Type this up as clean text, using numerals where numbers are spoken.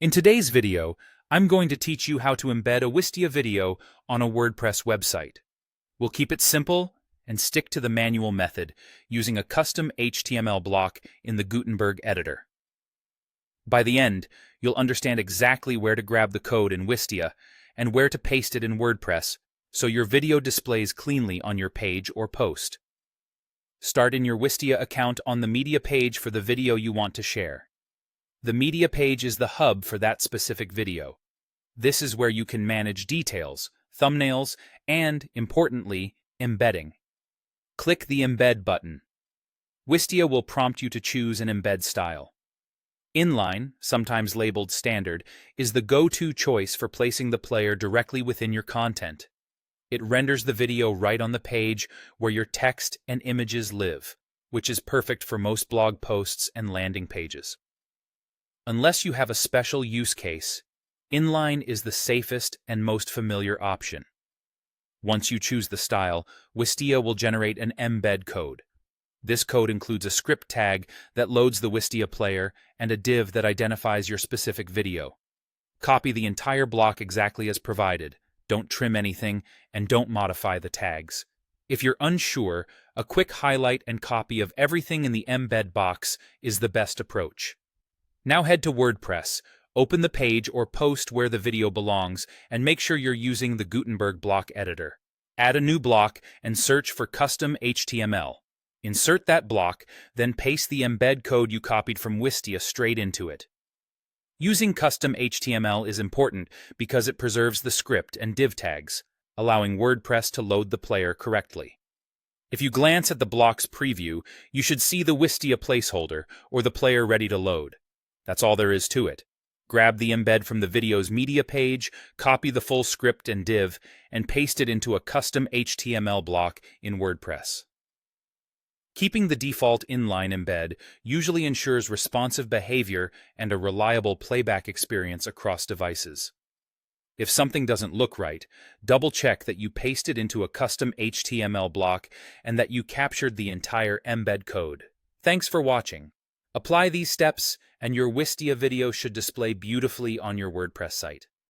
In today's video, I'm going to teach you how to embed a Wistia video on a WordPress website. We'll keep it simple and stick to the manual method using a custom HTML block in the Gutenberg editor. By the end, you'll understand exactly where to grab the code in Wistia and where to paste it in WordPress so your video displays cleanly on your page or post. Start in your Wistia account on the media page for the video you want to share. The media page is the hub for that specific video. This is where you can manage details, thumbnails, and, importantly, embedding. Click the Embed button. Wistia will prompt you to choose an embed style. Inline, sometimes labeled standard, is the go-to choice for placing the player directly within your content. It renders the video right on the page where your text and images live, which is perfect for most blog posts and landing pages. Unless you have a special use case, inline is the safest and most familiar option. Once you choose the style, Wistia will generate an embed code. This code includes a script tag that loads the Wistia player and a div that identifies your specific video. Copy the entire block exactly as provided, don't trim anything, and don't modify the tags. If you're unsure, a quick highlight and copy of everything in the embed box is the best approach. Now head to WordPress, open the page or post where the video belongs, and make sure you're using the Gutenberg block editor. Add a new block and search for custom HTML. Insert that block, then paste the embed code you copied from Wistia straight into it. Using custom HTML is important because it preserves the script and div tags, allowing WordPress to load the player correctly. If you glance at the block's preview, you should see the Wistia placeholder or the player ready to load. That's all there is to it. Grab the embed from the video's media page, copy the full script and div, and paste it into a custom HTML block in WordPress. Keeping the default inline embed usually ensures responsive behavior and a reliable playback experience across devices. If something doesn't look right, double-check that you pasted into a custom HTML block and that you captured the entire embed code. Thanks for watching. Apply these steps, and your Wistia video should display beautifully on your WordPress site.